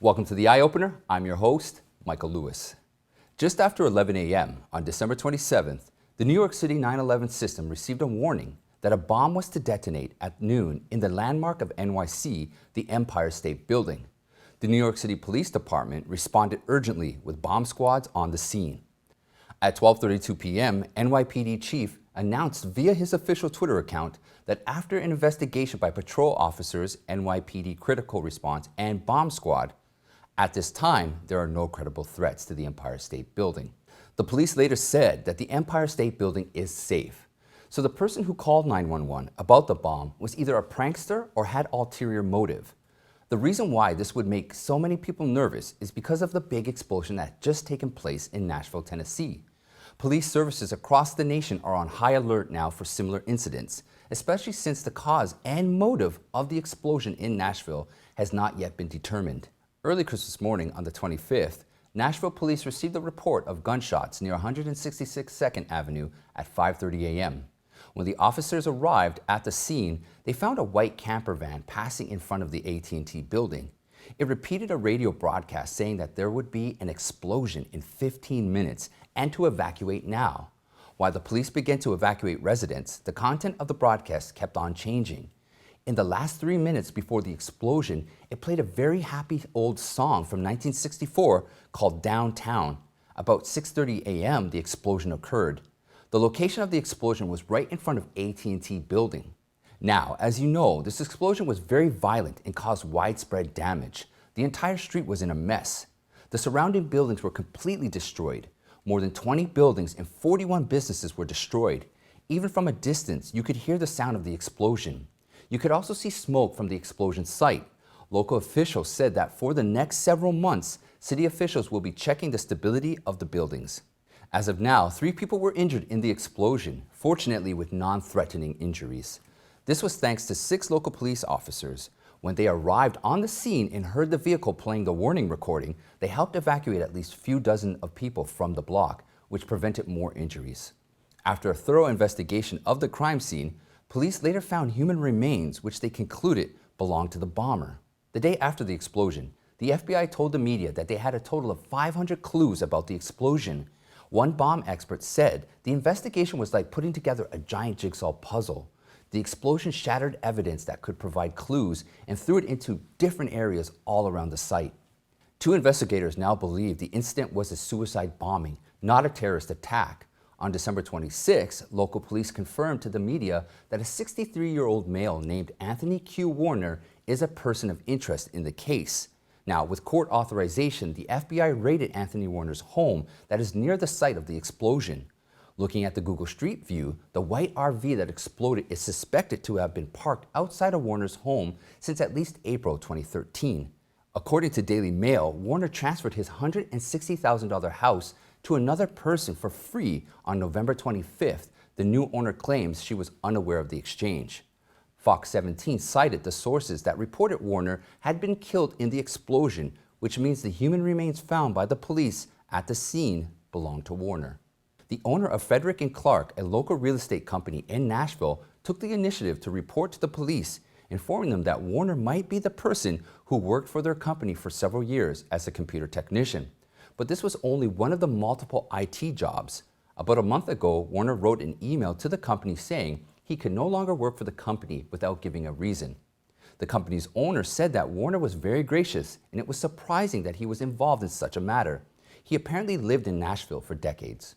Welcome to the Eye Opener. I'm your host, Michael Lewis. Just after 11 a.m. on December 27th, the New York City 9/11 system received a warning that a bomb was to detonate at noon in the landmark of NYC, the Empire State Building. The New York City Police Department responded urgently with bomb squads on the scene. At 12:32 p.m., NYPD chief announced via his official Twitter account that after an investigation by patrol officers, NYPD Critical Response, and Bomb Squad, at this time, there are no credible threats to the Empire State Building. The police later said that the Empire State Building is safe. So the person who called 911 about the bomb was either a prankster or had ulterior motive. The reason why this would make so many people nervous is because of the big explosion that had just taken place in Nashville, Tennessee. Police services across the nation are on high alert now for similar incidents, especially since the cause and motive of the explosion in Nashville has not yet been determined. Early Christmas morning on the 25th, Nashville police received a report of gunshots near 166 2nd Avenue at 5:30 a.m. When the officers arrived at the scene, they found a white camper van passing in front of the AT&T building. It repeated a radio broadcast saying that there would be an explosion in 15 minutes and to evacuate now. While the police began to evacuate residents, the content of the broadcast kept on changing. In the last 3 minutes before the explosion, it played a very happy old song from 1964 called Downtown. About 6:30 a.m., the explosion occurred. The location of the explosion was right in front of AT&T building. Now, as you know, this explosion was very violent and caused widespread damage. The entire street was in a mess. The surrounding buildings were completely destroyed. More than 20 buildings and 41 businesses were destroyed. Even from a distance, you could hear the sound of the explosion. You could also see smoke from the explosion site. Local officials said that for the next several months, city officials will be checking the stability of the buildings. As of now, 3 people were injured in the explosion, fortunately with non-threatening injuries. This was thanks to 6 local police officers. When they arrived on the scene and heard the vehicle playing the warning recording, they helped evacuate at least a few dozen of people from the block, which prevented more injuries. After a thorough investigation of the crime scene, police later found human remains which they concluded belonged to the bomber. The day after the explosion, the FBI told the media that they had a total of 500 clues about the explosion. One bomb expert said the investigation was like putting together a giant jigsaw puzzle. The explosion shattered evidence that could provide clues and threw it into different areas all around the site. 2 investigators now believe the incident was a suicide bombing, not a terrorist attack. On December 26, local police confirmed to the media that a 63-year-old male named Anthony Q. Warner is a person of interest in the case. Now, with court authorization, the FBI raided Anthony Warner's home that is near the site of the explosion. Looking at the Google Street View, the white RV that exploded is suspected to have been parked outside of Warner's home since at least April 2013. According to Daily Mail, Warner transferred his $160,000 house to another person for free on November 25th. The new owner claims she was unaware of the exchange. Fox 17 cited the sources that reported Warner had been killed in the explosion, which means the human remains found by the police at the scene belonged to Warner. The owner of Frederick & Clark, a local real estate company in Nashville, took the initiative to report to the police, informing them that Warner might be the person who worked for their company for several years as a computer technician. But this was only one of the multiple IT jobs. About a month ago, Warner wrote an email to the company saying he could no longer work for the company without giving a reason. The company's owner said that Warner was very gracious, and it was surprising that he was involved in such a matter. He apparently lived in Nashville for decades.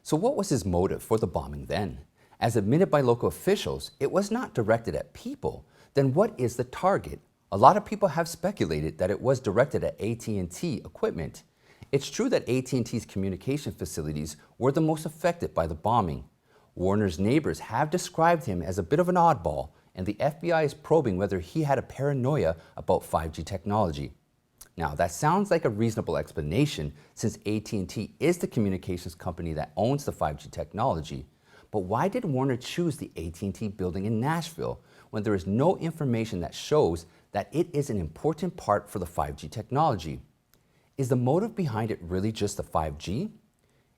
So what was his motive for the bombing then? As admitted by local officials, it was not directed at people. Then what is the target? A lot of people have speculated that it was directed at AT&T equipment. It's true that AT&T's communication facilities were the most affected by the bombing. Warner's neighbors have described him as a bit of an oddball, and the FBI is probing whether he had a paranoia about 5G technology. Now, that sounds like a reasonable explanation since AT&T is the communications company that owns the 5G technology. But why did Warner choose the AT&T building in Nashville when there is no information that shows that it is an important part for the 5G technology? Is the motive behind it really just the 5G?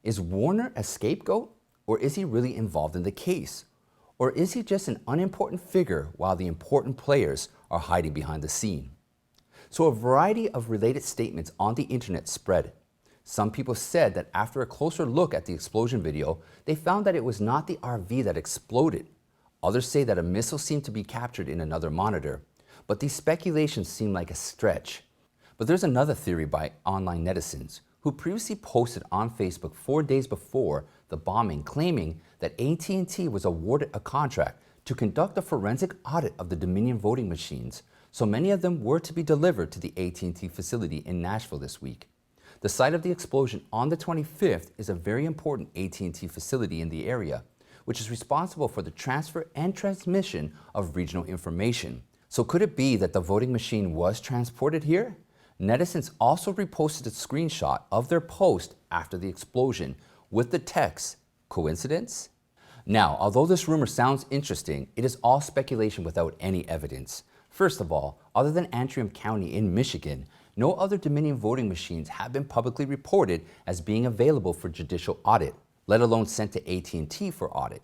Is Warner a scapegoat, or is he really involved in the case? Or is he just an unimportant figure while the important players are hiding behind the scene? So a variety of related statements on the internet spread. Some people said that after a closer look at the explosion video, they found that it was not the RV that exploded. Others say that a missile seemed to be captured in another monitor. But these speculations seem like a stretch. But there's another theory by online netizens who previously posted on Facebook 4 days before the bombing claiming that AT&T was awarded a contract to conduct a forensic audit of the Dominion voting machines, so many of them were to be delivered to the AT&T facility in Nashville this week. The site of the explosion on the 25th is a very important AT&T facility in the area, which is responsible for the transfer and transmission of regional information. So could it be that the voting machine was transported here? Netizens also reposted a screenshot of their post after the explosion with the text, "Coincidence?" Now, although this rumor sounds interesting, it is all speculation without any evidence. First of all, other than Antrim County in Michigan, no other Dominion voting machines have been publicly reported as being available for judicial audit, let alone sent to AT&T for audit.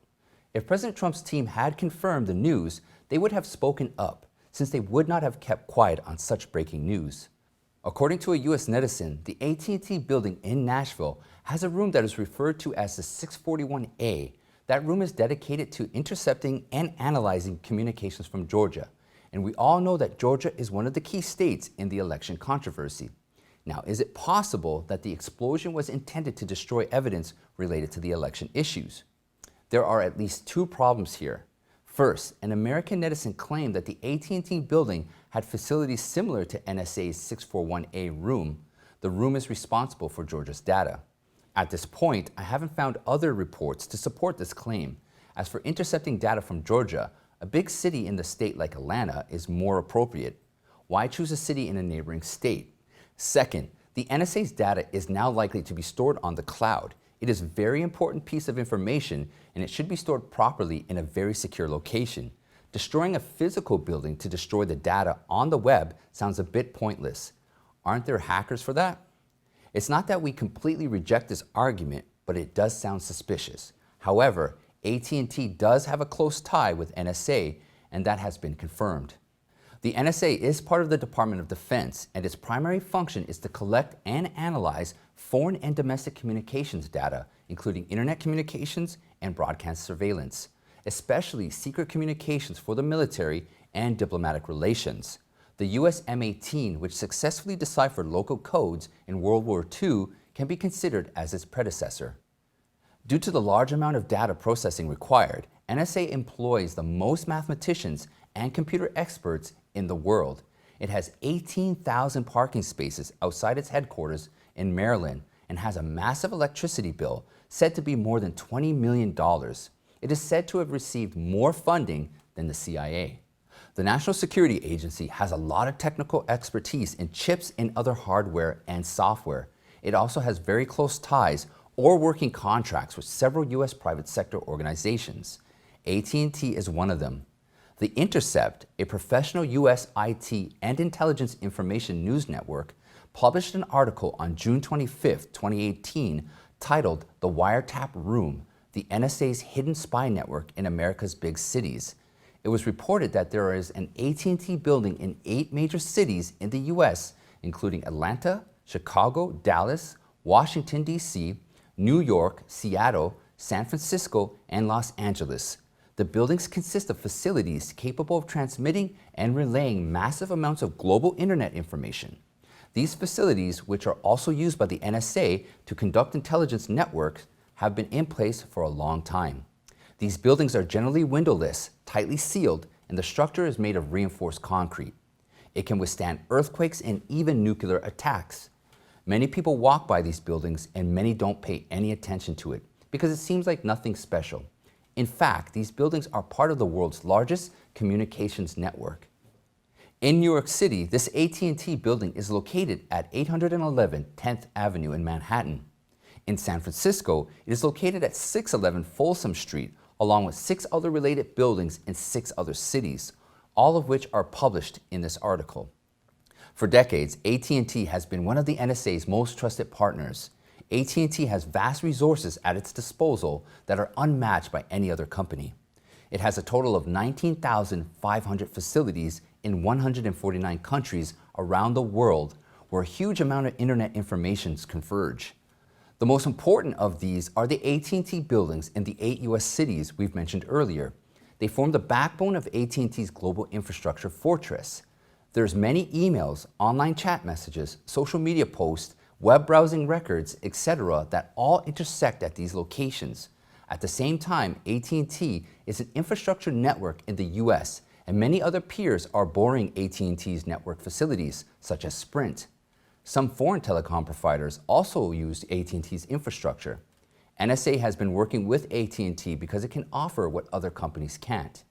If President Trump's team had confirmed the news, they would have spoken up, since they would not have kept quiet on such breaking news. According to a U.S. netizen, the AT&T building in Nashville has a room that is referred to as the 641A. That room is dedicated to intercepting and analyzing communications from Georgia. And we all know that Georgia is one of the key states in the election controversy. Now, is it possible that the explosion was intended to destroy evidence related to the election issues? There are at least two problems here. First, an American netizen claimed that the AT&T building had facilities similar to NSA's 641A room. The room is responsible for Georgia's data. At this point, I haven't found other reports to support this claim. As for intercepting data from Georgia, a big city in the state like Atlanta is more appropriate. Why choose a city in a neighboring state? Second, the NSA's data is now likely to be stored on the cloud. It is a very important piece of information, and it should be stored properly in a very secure location. Destroying a physical building to destroy the data on the web sounds a bit pointless. Aren't there hackers for that? It's not that we completely reject this argument, but it does sound suspicious. However, AT&T does have a close tie with NSA, and that has been confirmed. The NSA is part of the Department of Defense, and its primary function is to collect and analyze foreign and domestic communications data, including internet communications and broadcast surveillance, especially secret communications for the military and diplomatic relations. The US M-18, which successfully deciphered local codes in World War II, can be considered as its predecessor. Due to the large amount of data processing required, NSA employs the most mathematicians and computer experts in the world. It has 18,000 parking spaces outside its headquarters in Maryland and has a massive electricity bill said to be more than $20 million. It is said to have received more funding than the CIA. The National Security Agency has a lot of technical expertise in chips and other hardware and software. It also has very close ties or working contracts with several U.S. private sector organizations. AT&T is one of them. The Intercept, a professional U.S. IT and intelligence information news network, published an article on June 25, 2018, titled "The Wiretap Room, the NSA's Hidden Spy Network in America's Big Cities." It was reported that there is an AT&T building in 8 major cities in the U.S., including Atlanta, Chicago, Dallas, Washington, D.C., New York, Seattle, San Francisco, and Los Angeles. The buildings consist of facilities capable of transmitting and relaying massive amounts of global internet information. These facilities, which are also used by the NSA to conduct intelligence networks, have been in place for a long time. These buildings are generally windowless, tightly sealed, and the structure is made of reinforced concrete. It can withstand earthquakes and even nuclear attacks. Many people walk by these buildings and many don't pay any attention to it because it seems like nothing special. In fact, these buildings are part of the world's largest communications network. In New York City, this AT&T building is located at 811 10th Avenue in Manhattan. In San Francisco, it is located at 611 Folsom Street, along with 6 other related buildings in 6 other cities, all of which are published in this article. For decades, AT&T has been one of the NSA's most trusted partners. AT&T has vast resources at its disposal that are unmatched by any other company. It has a total of 19,500 facilities in 149 countries around the world where a huge amount of internet information converge. The most important of these are the AT&T buildings in the 8 U.S. cities we've mentioned earlier. They form the backbone of AT&T's global infrastructure fortress. There's many emails, online chat messages, social media posts, web browsing records, etc. that all intersect at these locations. At the same time, AT&T is an infrastructure network in the U.S., and many other peers are borrowing AT&T's network facilities, such as Sprint. Some foreign telecom providers also use AT&T's infrastructure. NSA has been working with AT&T because it can offer what other companies can't.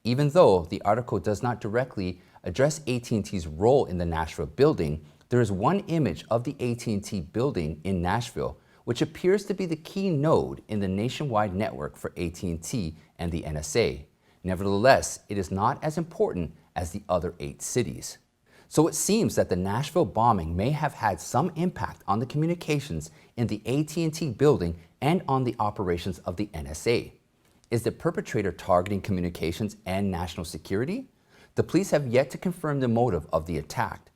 Even though the article does not directly address AT&T's role in the Nashville building, there is one image of the AT&T building in Nashville, which appears to be the key node in the nationwide network for AT&T and the NSA. Nevertheless, it is not as important as the other 8 cities. So it seems that the Nashville bombing may have had some impact on the communications in the AT&T building and on the operations of the NSA. Is the perpetrator targeting communications and national security? The police have yet to confirm the motive of the attack,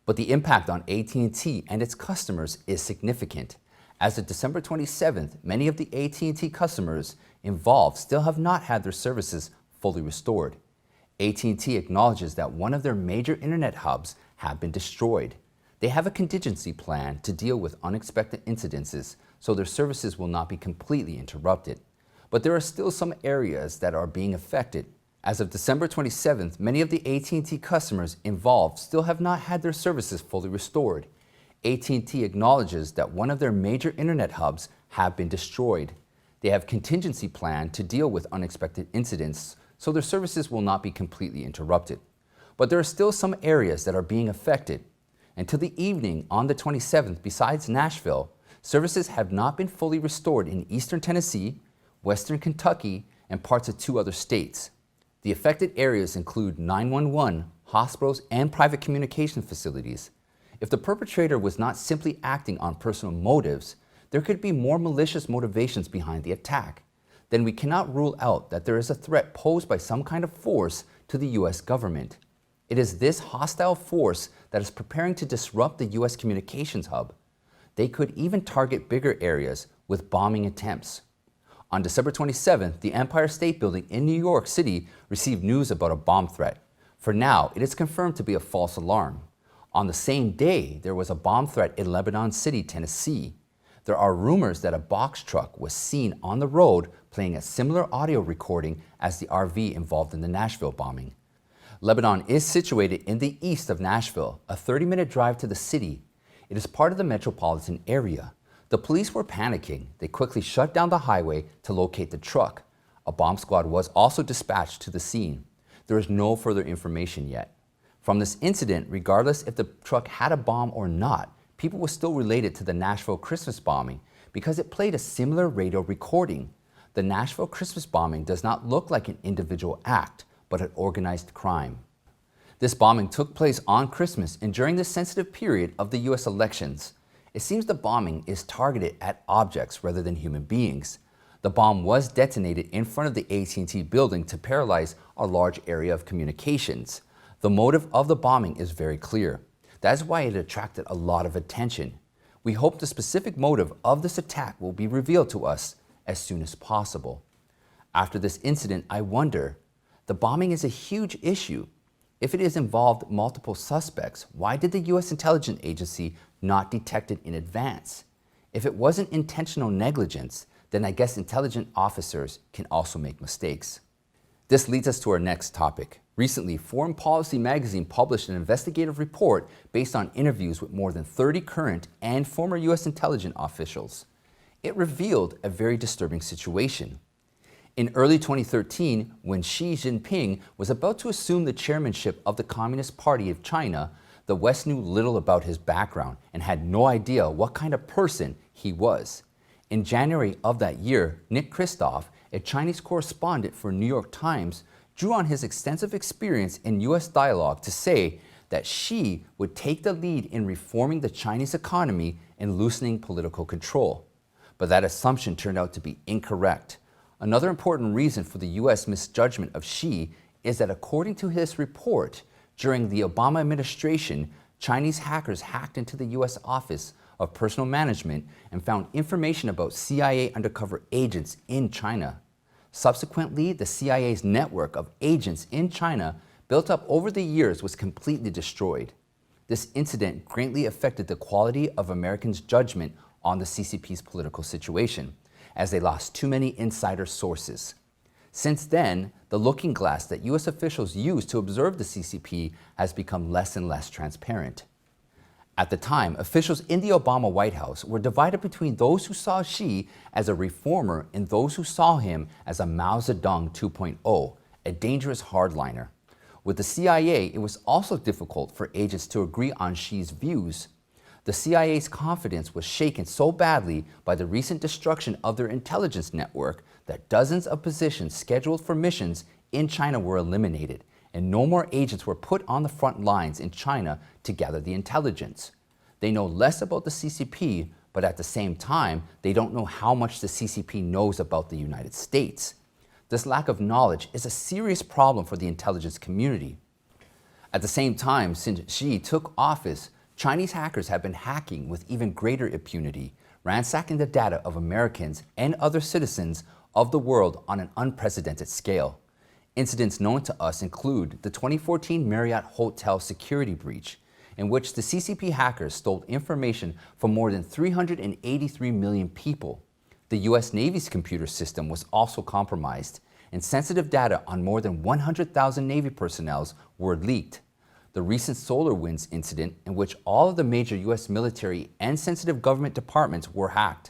but the impact on AT&T and its customers is significant. As of December 27th, many of the AT&T customers involved still have not had their services fully restored. AT&T acknowledges that one of their major internet hubs have been destroyed. They have a contingency plan to deal with unexpected incidences, so their services will not be completely interrupted. But there are still some areas that are being affected. As of December 27th, many of the AT&T customers involved still have not had their services fully restored. AT&T acknowledges that one of their major internet hubs have been destroyed. They have a contingency plan to deal with unexpected incidents, so their services will not be completely interrupted. But there are still some areas that are being affected. Until the evening on the 27th, besides Nashville, services have not been fully restored in eastern Tennessee, western Kentucky, and parts of 2 other states. The affected areas include 911, hospitals, and private communication facilities. If the perpetrator was not simply acting on personal motives, there could be more malicious motivations behind the attack. Then we cannot rule out that there is a threat posed by some kind of force to the U.S. government. It is this hostile force that is preparing to disrupt the U.S. communications hub. They could even target bigger areas with bombing attempts. On December 27th, the Empire State Building in New York City received news about a bomb threat. For now, it is confirmed to be a false alarm. On the same day, there was a bomb threat in Lebanon City, Tennessee. There are rumors that a box truck was seen on the road playing a similar audio recording as the RV involved in the Nashville bombing. Lebanon is situated in the east of Nashville, a 30-minute drive to the city. It is part of the metropolitan area. The police were panicking. They quickly shut down the highway to locate the truck. A bomb squad was also dispatched to the scene. There is no further information yet. From this incident, regardless if the truck had a bomb or not, people will still relate it to the Nashville Christmas bombing because it played a similar radio recording. The Nashville Christmas bombing does not look like an individual act, but an organized crime. This bombing took place on Christmas and during the sensitive period of the U.S. elections. It seems the bombing is targeted at objects rather than human beings. The bomb was detonated in front of the AT&T building to paralyze a large area of communications. The motive of the bombing is very clear. That is why it attracted a lot of attention. We hope the specific motive of this attack will be revealed to us as soon as possible. After this incident, I wonder, the bombing is a huge issue. If it has involved multiple suspects, why did the U.S. intelligence agency not detect it in advance? If it wasn't intentional negligence, then I guess intelligence officers can also make mistakes. This leads us to our next topic. Recently, Foreign Policy magazine published an investigative report based on interviews with more than 30 current and former U.S. intelligence officials. It revealed a very disturbing situation. In early 2013, when Xi Jinping was about to assume the chairmanship of the Communist Party of China, the West knew little about his background and had no idea what kind of person he was. In January of that year, Nick Kristof, a Chinese correspondent for New York Times, drew on his extensive experience in U.S. dialogue to say that Xi would take the lead in reforming the Chinese economy and loosening political control. But that assumption turned out to be incorrect. Another important reason for the U.S. misjudgment of Xi is that according to his report, During the Obama administration, Chinese hackers hacked into the U.S. Office of Personnel Management and found information about CIA undercover agents in China. Subsequently, the CIA's network of agents in China built up over the years was completely destroyed. This incident greatly affected the quality of Americans' judgment on the CCP's political situation, as they lost too many insider sources. Since then, the looking glass that U.S. officials use to observe the CCP has become less and less transparent. At the time, officials in the Obama White House were divided between those who saw Xi as a reformer and those who saw him as a Mao Zedong 2.0, a dangerous hardliner. With the CIA, it was also difficult for agents to agree on Xi's views. The CIA's confidence was shaken so badly by the recent destruction of their intelligence network that dozens of positions scheduled for missions in China were eliminated, and no more agents were put on the front lines in China to gather the intelligence. They know less about the CCP, but at the same time, they don't know how much the CCP knows about the United States. This lack of knowledge is a serious problem for the intelligence community. At the same time, since Xi took office, Chinese hackers have been hacking with even greater impunity, ransacking the data of Americans and other citizens of the world on an unprecedented scale. Incidents known to us include the 2014 Marriott Hotel security breach, in which the CCP hackers stole information from more than 383 million people. The U.S. Navy's computer system was also compromised, and sensitive data on more than 100,000 Navy personnel were leaked. The recent SolarWinds incident, in which all of the major U.S. military and sensitive government departments were hacked.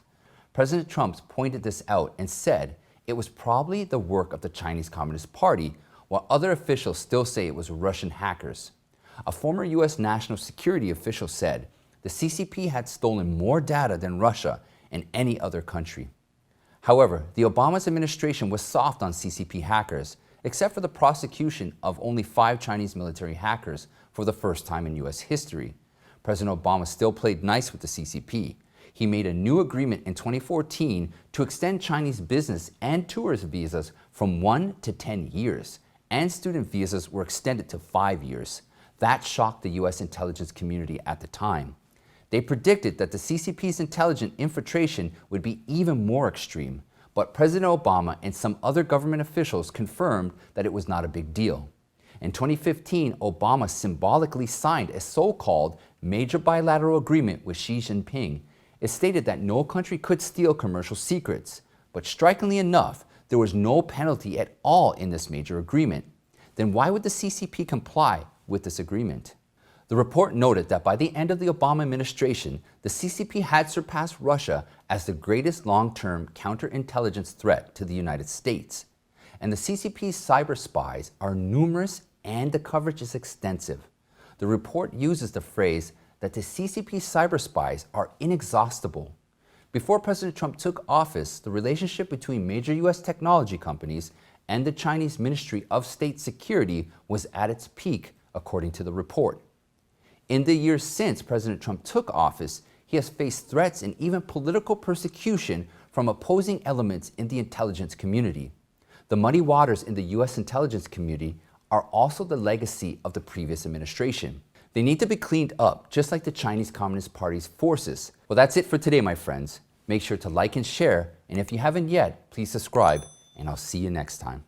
President Trump pointed this out and said it was probably the work of the Chinese Communist Party, while other officials still say it was Russian hackers. A former U.S. national security official said the CCP had stolen more data than Russia and any other country. However, the Obama administration was soft on CCP hackers, except for the prosecution of only 5 Chinese military hackers for the first time in U.S. history. President Obama still played nice with the CCP. He made a new agreement in 2014 to extend Chinese business and tourist visas from 1 to 10 years, and student visas were extended to 5 years. That shocked the U.S. intelligence community at the time. They predicted that the CCP's intelligence infiltration would be even more extreme, but President Obama and some other government officials confirmed that it was not a big deal. In 2015, Obama symbolically signed a so-called major bilateral agreement with Xi Jinping. It stated that no country could steal commercial secrets, but strikingly enough, there was no penalty at all in this major agreement. Then why would the CCP comply with this agreement? The report noted that by the end of the Obama administration, the CCP had surpassed Russia as the greatest long-term counterintelligence threat to the United States. And the CCP's cyber spies are numerous and the coverage is extensive. The report uses the phrase that the CCP cyber spies are inexhaustible. Before President Trump took office, the relationship between major U.S. technology companies and the Chinese Ministry of State Security was at its peak, according to the report. In the years since President Trump took office, he has faced threats and even political persecution from opposing elements in the intelligence community. The muddy waters in the U.S. intelligence community are also the legacy of the previous administration. They need to be cleaned up, just like the Chinese Communist Party's forces. Well, that's it for today, my friends. Make sure to like and share, and if you haven't yet, please subscribe, and I'll see you next time.